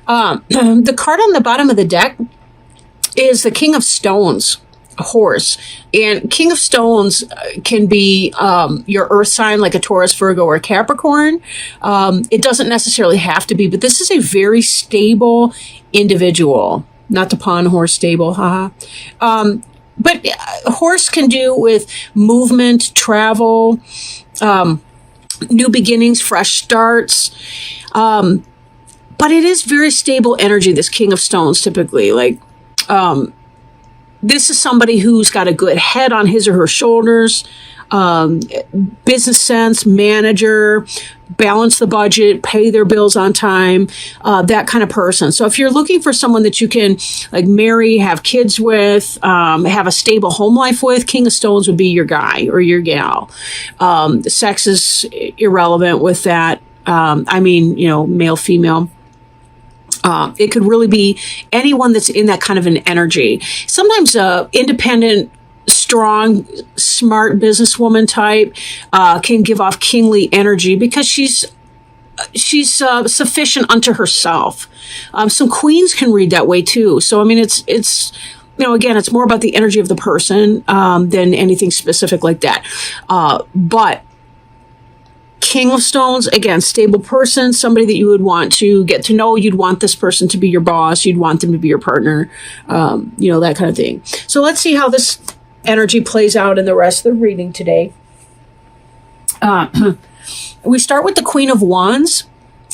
The card on the bottom of the deck is the King of Stones, a horse. And King of Stones can be your earth sign, like a Taurus, Virgo, or Capricorn. It doesn't necessarily have to be, but this is a very stable individual. Not to pun, horse stable, haha. But horse can do with movement, travel, new beginnings, fresh starts. But it is very stable energy, this King of Stones, typically. Like, this is somebody who's got a good head on his or her shoulders, business sense, manager, balance the budget, pay their bills on time, that kind of person. So if you're looking for someone that you can like marry, have kids with, have a stable home life with, King of Stones would be your guy or your gal. Sex is irrelevant with that. Male, female. It could really be anyone that's in that kind of an energy. Sometimes independent, strong, smart businesswoman type can give off kingly energy because she's sufficient unto herself. Some queens can read that way too. So I mean, it's again, it's more about the energy of the person than anything specific like that. But King of Stones, again, stable person, somebody that you would want to get to know. You'd want this person to be your boss. You'd want them to be your partner, that kind of thing. So let's see how this energy plays out in the rest of the reading today. We start with the Queen of Wands,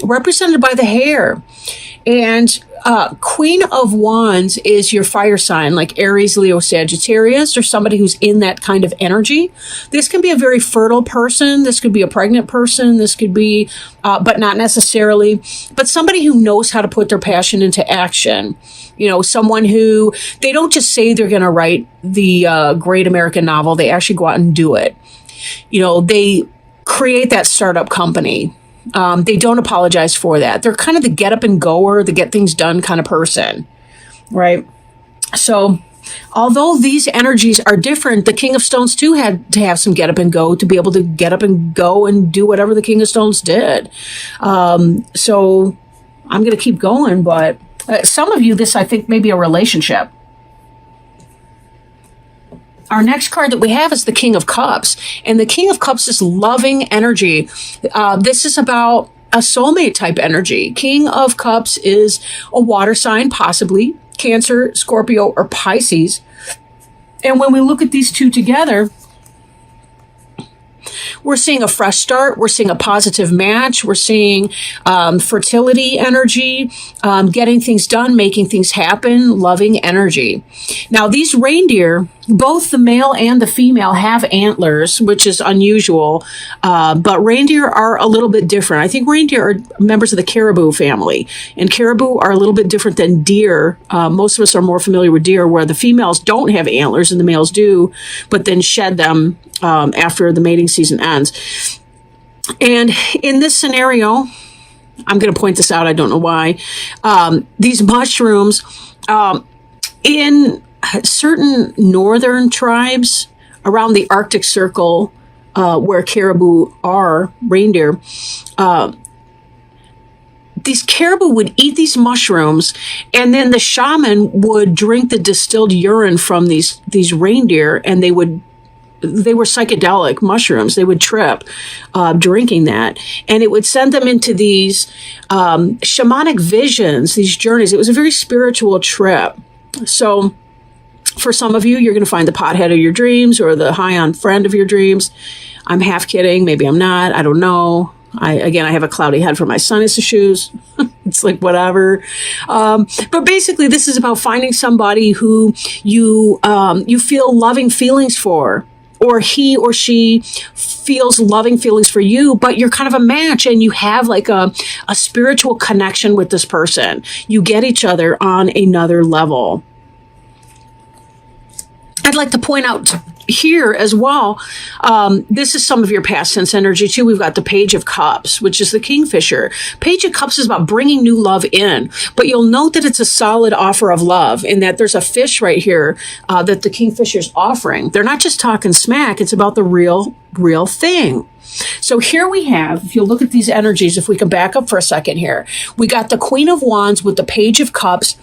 represented by the hair. And Queen of Wands is your fire sign, like Aries, Leo, Sagittarius, or somebody who's in that kind of energy. This can be a very fertile person. This could be a pregnant person. This could be, but not necessarily, but somebody who knows how to put their passion into action. Someone who, they don't just say they're going to write the great American novel. They actually go out and do it. They create that startup company. They don't apologize for that. They're kind of the get up and goer, the get things done kind of person, right? So although these energies are different, the King of Stones too had to have some get up and go to be able to get up and go and do whatever the King of Stones did. So I'm going to keep going, but some of you, this I think may be a relationship. Our next card that we have is the King of Cups. And the King of Cups is loving energy. This is about a soulmate type energy. King of Cups is a water sign, possibly Cancer, Scorpio, or Pisces. And when we look at these two together, we're seeing a fresh start. We're seeing a positive match. We're seeing fertility energy, getting things done, making things happen, loving energy. Now, these reindeer, both the male and the female, have antlers, which is unusual, but reindeer are a little bit different. I think reindeer are members of the caribou family, and caribou are a little bit different than deer. Most of us are more familiar with deer, where the females don't have antlers and the males do, but then shed them after the mating season ends. And in this scenario, I'm going to point this out, I don't know why, these mushrooms, in certain northern tribes around the Arctic Circle, where caribou are, reindeer, these caribou would eat these mushrooms, and then the shaman would drink the distilled urine from these reindeer, and they were psychedelic mushrooms. They would trip drinking that, and it would send them into these shamanic visions, these journeys. It was a very spiritual trip. So for some of you, you're going to find the pothead of your dreams or the high on friend of your dreams. I'm half kidding. Maybe I'm not. I don't know. I have a cloudy head for my sinus issues. It's like whatever. But basically, this is about finding somebody who you feel loving feelings for, or he or she feels loving feelings for you, but you're kind of a match and you have like a spiritual connection with this person. You get each other on another level. I'd like to point out here as well, this is some of your past tense energy too. We've got the Page of Cups, which is the Kingfisher. Page of Cups is about bringing new love in, but you'll note that it's a solid offer of love, in that there's a fish right here that the Kingfisher's offering. They're not just talking smack. It's about the real thing. So here we have, if you look at these energies, if we can back up for a second here, we got the Queen of Wands with the Page of Cups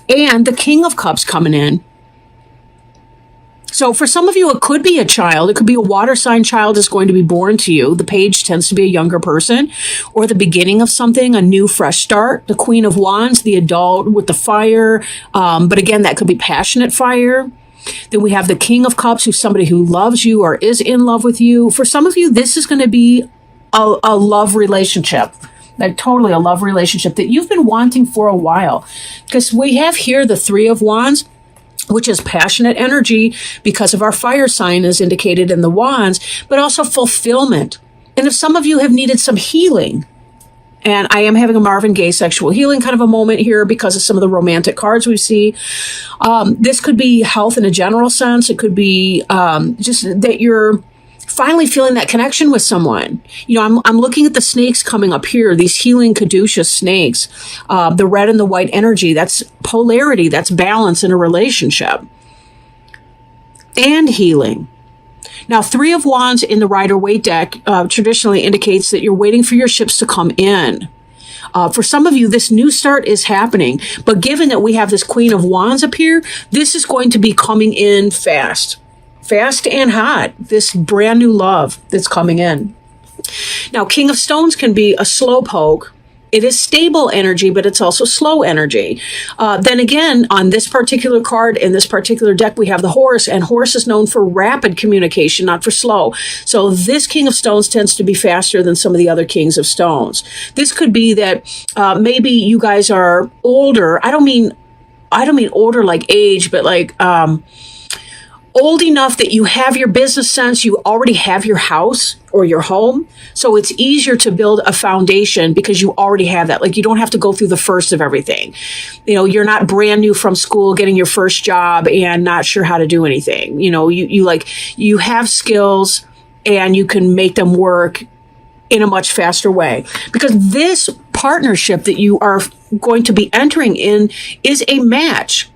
and the King of Cups coming in. So for some of you, it could be a child. It could be a water sign child is going to be born to you. The page tends to be a younger person, or the beginning of something, a new, fresh start. The Queen of Wands, the adult with the fire. But again, that could be passionate fire. Then we have the King of Cups, who's somebody who loves you or is in love with you. For some of you, this is going to be a love relationship. Like totally a love relationship that you've been wanting for a while. Because we have here the Three of Wands, which is passionate energy because of our fire sign as indicated in the wands, but also fulfillment. And if some of you have needed some healing, and I am having a Marvin Gaye sexual healing kind of a moment here because of some of the romantic cards we see. This could be health in a general sense. It could be just that you're finally feeling that connection with someone. You know, I'm looking at the snakes coming up here, these healing caduceus snakes, the red and the white energy. That's polarity. That's balance in a relationship and healing. Now, Three of Wands in the Rider-Waite deck traditionally indicates that you're waiting for your ships to come in. For some of you, this new start is happening. But given that we have this Queen of Wands up here, this is going to be coming in fast. Fast and hot. This brand new love that's coming in. Now, King of Stones can be a slow poke. It is stable energy, but it's also slow energy. Then again, on this particular card, in this particular deck, we have the Horse, and Horse is known for rapid communication, not for slow. So this King of Stones tends to be faster than some of the other Kings of Stones. This could be that maybe you guys are older. I don't mean older like age, but like old enough that you have your business sense, you already have your house or your home. So it's easier to build a foundation because you already have that. Like you don't have to go through the first of everything. You know, you're not brand new from school, getting your first job and not sure how to do anything. You know, you have skills and you can make them work in a much faster way, because this partnership that you are going to be entering in is a match.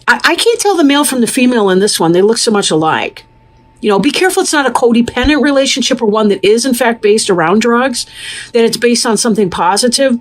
I can't tell the male from the female in this one. They look so much alike. You know, be careful it's not a codependent relationship or one that is, in fact, based around drugs, that it's based on something positive.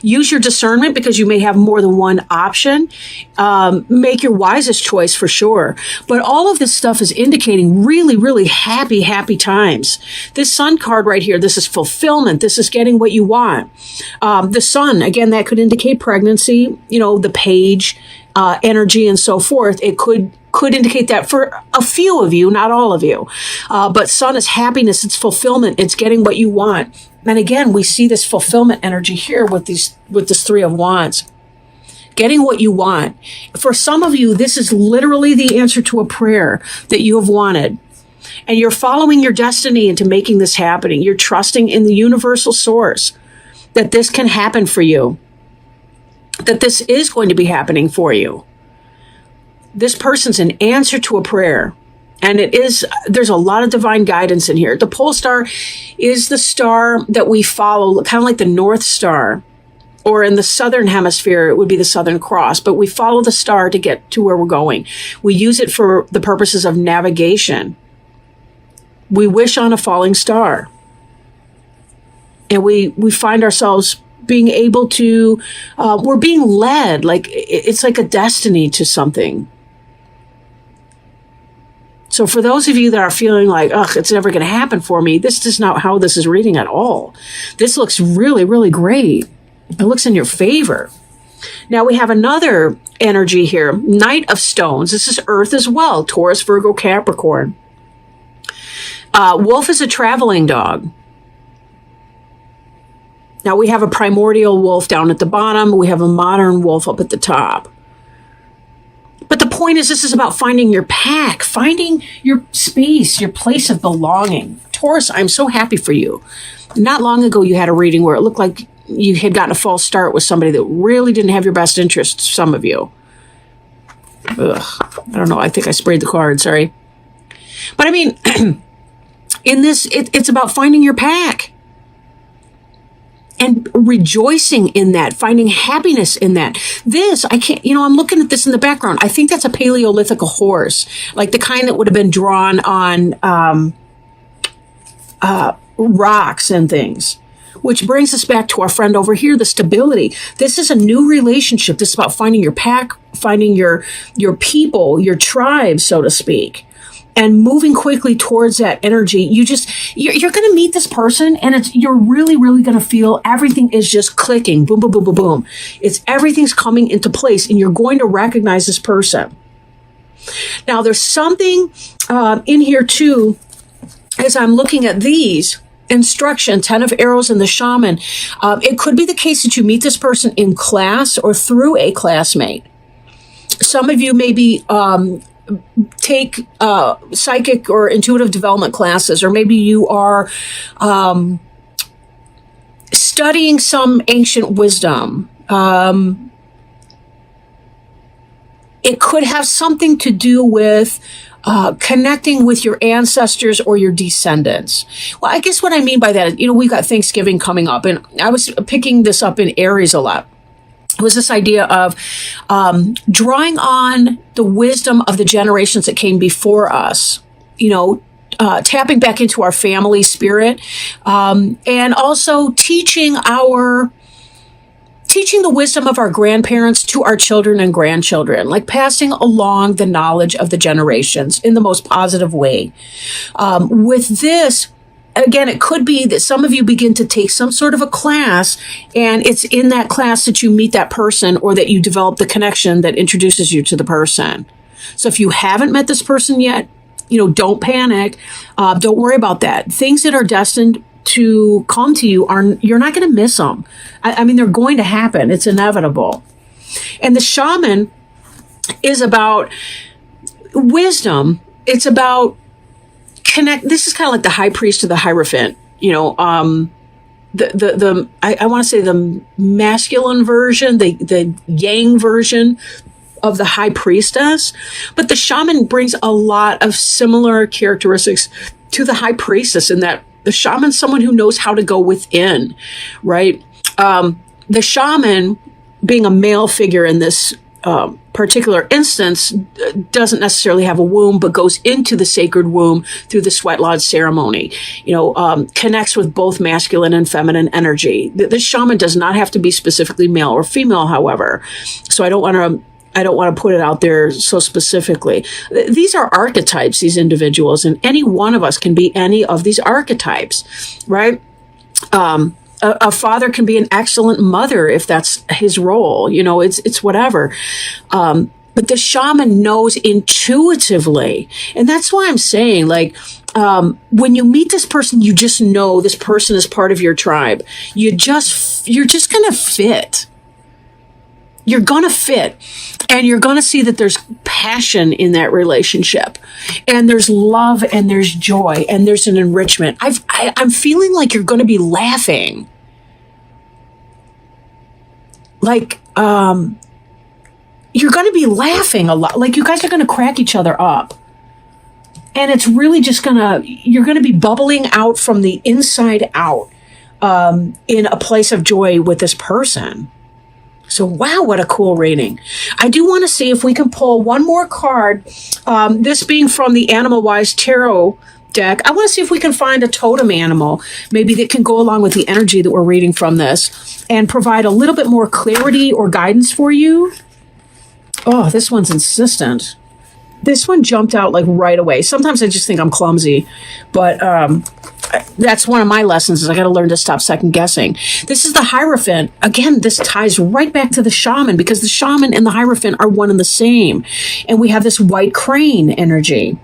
Use your discernment because you may have more than one option. Make your wisest choice for sure. But all of this stuff is indicating really, really happy, happy times. This Sun card right here, this is fulfillment. This is getting what you want. The Sun, again, that could indicate pregnancy, you know, the Page, energy and so forth. It could indicate that for a few of you, not all of you. But Sun is happiness. It's fulfillment. It's getting what you want. And again, we see this fulfillment energy here with this Three of Wands. Getting what you want. For some of you, this is literally the answer to a prayer that you have wanted. And you're following your destiny into making this happening. You're trusting in the universal source that this can happen for you. That this is going to be happening for you. This person's an answer to a prayer. And there's a lot of divine guidance in here. The pole star is the star that we follow, kind of like the North Star. Or in the Southern Hemisphere, it would be the Southern Cross. But we follow the star to get to where we're going. We use it for the purposes of navigation. We wish on a falling star. And we find ourselves being able to, we're being led, like it's like a destiny to something. So for those of you that are feeling like, ugh, it's never going to happen for me, this is not how this is reading at all. This looks really, really great. It looks in your favor. Now we have another energy here, Knight of Stones. This is Earth as well, Taurus, Virgo, Capricorn. Wolf is a traveling dog. Now, we have a primordial wolf down at the bottom. We have a modern wolf up at the top. But the point is, this is about finding your pack, finding your space, your place of belonging. Taurus, I'm so happy for you. Not long ago, you had a reading where it looked like you had gotten a false start with somebody that really didn't have your best interests, some of you. Ugh, I don't know. I think I sprayed the card. Sorry. But I mean, in this, it's about finding your pack. And rejoicing in that, finding happiness in that. This, I can't, I'm looking at this in the background. I think that's a Paleolithic horse, like the kind that would have been drawn on rocks and things. Which brings us back to our friend over here, the stability. This is a new relationship. This is about finding your pack, finding your people, your tribe, so to speak, and moving quickly towards that energy. You're going to meet this person, and you're really, really going to feel everything is just clicking. Boom, boom, boom, boom, boom. Everything's coming into place, and you're going to recognize this person. Now, there's something in here too, as I'm looking at these. Instruction, 10 of arrows, and the shaman. It could be the case that you meet this person in class or through a classmate. Some of you maybe take psychic or intuitive development classes, or maybe you are studying some ancient wisdom. It could have something to do with connecting with your ancestors or your descendants. Well, I guess what I mean by that is, we've got Thanksgiving coming up, and I was picking this up in Aries a lot. It was this idea of drawing on the wisdom of the generations that came before us, tapping back into our family spirit, and also teaching the wisdom of our grandparents to our children and grandchildren, like passing along the knowledge of the generations in the most positive way. With this, again, it could be that some of you begin to take some sort of a class, and it's in that class that you meet that person, or that you develop the connection that introduces you to the person. So if you haven't met this person yet, don't panic. Don't worry about that. Things that are destined to come to you you're not going to miss them. I mean, they're going to happen. It's inevitable. And the shaman is about wisdom. It's about this is kind of like the high priest or the hierophant, I want to say the masculine version, the yang version of the high priestess, but the shaman brings a lot of similar characteristics to the high priestess, in that the shaman's someone who knows how to go within, right? The shaman, being a male figure in this particular instance, doesn't necessarily have a womb, but goes into the sacred womb through the sweat lodge ceremony, connects with both masculine and feminine energy. This shaman does not have to be specifically male or female, however. So I don't want to put it out there so specifically. These are archetypes, these individuals, and any one of us can be any of these archetypes, right? A father can be an excellent mother if that's his role. It's whatever. But the shaman knows intuitively. And that's why I'm saying, when you meet this person, you just know this person is part of your tribe. You're just going to fit. You're going to fit, and you're going to see that there's passion in that relationship, and there's love, and there's joy, and there's an enrichment. I'm feeling like you're going to be laughing. You're going to be laughing a lot. Like, you guys are going to crack each other up. And it's really just you're going to be bubbling out from the inside out, in a place of joy with this person. So, wow, what a cool reading. I do want to see if we can pull one more card, this being from the Animal Wise Tarot deck. I want to see if we can find a totem animal, maybe that can go along with the energy that we're reading from this, and provide a little bit more clarity or guidance for you. Oh, this one's insistent. This one jumped out right away. Sometimes I just think I'm clumsy, but that's one of my lessons, is I got to learn to stop second guessing. This is the Hierophant. Again, this ties right back to the shaman, because the shaman and the Hierophant are one and the same. And we have this white crane energy.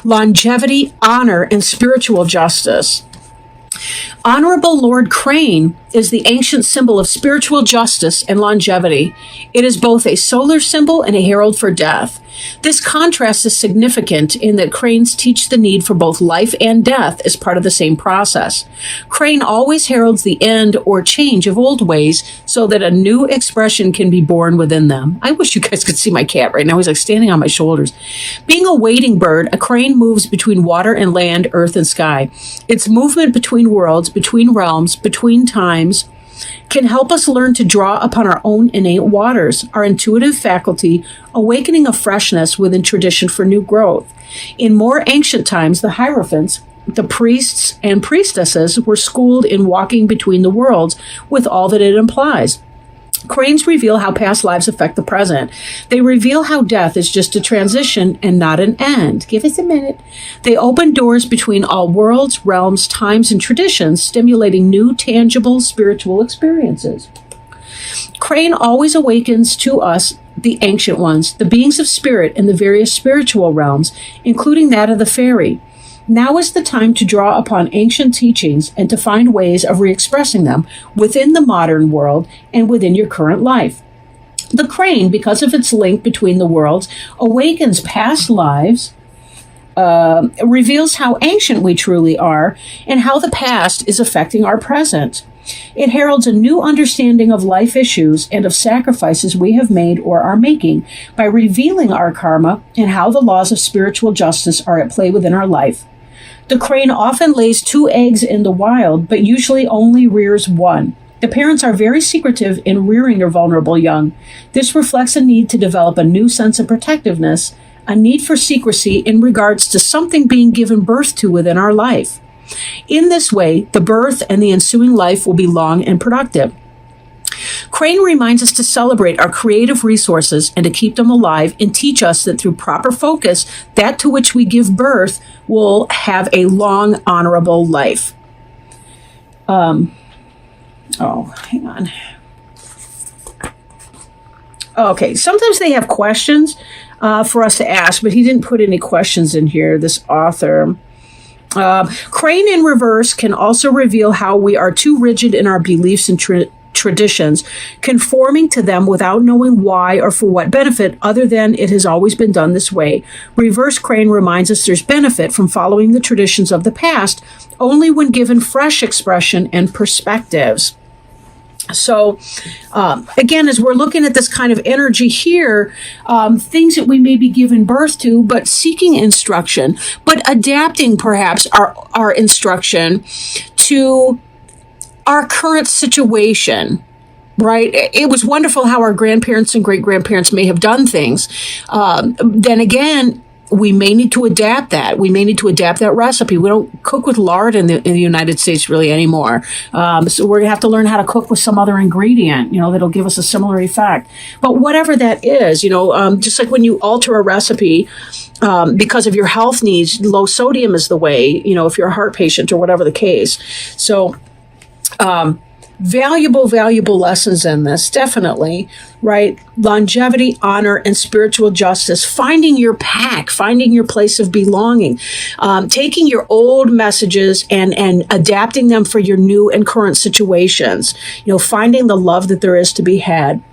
Longevity, honor, and spiritual justice. Honorable Lord Crane is the ancient symbol of spiritual justice and longevity. It is both a solar symbol and a herald for death. This contrast is significant in that cranes teach the need for both life and death as part of the same process. Crane always heralds the end or change of old ways so that a new expression can be born within them. I wish you guys could see my cat right now. He's standing on my shoulders. Being a wading bird, a crane moves between water and land, earth and sky. Its movement between worlds, between realms, between times, can help us learn to draw upon our own innate waters, our intuitive faculty, awakening a freshness within tradition for new growth. In more ancient times, the Hierophants The priests and priestesses were schooled in walking between the worlds with all that it implies. Cranes reveal how past lives affect the present. They reveal how death is just a transition and not an end. Give us a minute. They open doors between all worlds, realms, times, and traditions, stimulating new, tangible, spiritual experiences. Crane always awakens to us the ancient ones, the beings of spirit in the various spiritual realms, including that of the fairy. Now is the time to draw upon ancient teachings and to find ways of re-expressing them within the modern world and within your current life. The crane, because of its link between the worlds, awakens past lives, reveals how ancient we truly are, and how the past is affecting our present. It heralds a new understanding of life issues and of sacrifices we have made or are making by revealing our karma and how the laws of spiritual justice are at play within our life. The crane often lays 2 eggs in the wild, but usually only rears 1. The parents are very secretive in rearing their vulnerable young. This reflects a need to develop a new sense of protectiveness, a need for secrecy in regards to something being given birth to within our life. In this way, the birth and the ensuing life will be long and productive. Crane reminds us to celebrate our creative resources and to keep them alive, and teach us that through proper focus, that to which we give birth will have a long, honorable life. Hang on. Okay, sometimes they have questions for us to ask, but he didn't put any questions in here, this author. Crane in reverse can also reveal how we are too rigid in our beliefs and traditions, conforming to them without knowing why or for what benefit, other than it has always been done this way. Reverse crane reminds us there's benefit from following the traditions of the past only when given fresh expression and perspectives. So, again, as we're looking at this kind of energy here, things that we may be given birth to, but seeking instruction, but adapting perhaps our instruction to our current situation, right? It was wonderful how our grandparents and great-grandparents may have done things. Then again, we may need to adapt that. We may need to adapt that recipe. We don't cook with lard in the United States really anymore. So we're going to have to learn how to cook with some other ingredient, that'll give us a similar effect. But whatever that is, just like when you alter a recipe, because of your health needs, low sodium is the way, if you're a heart patient or whatever the case. So, valuable lessons in this, definitely, right? Longevity, honor, and spiritual justice, finding your pack, finding your place of belonging, taking your old messages and adapting them for your new and current situations, finding the love that there is to be had.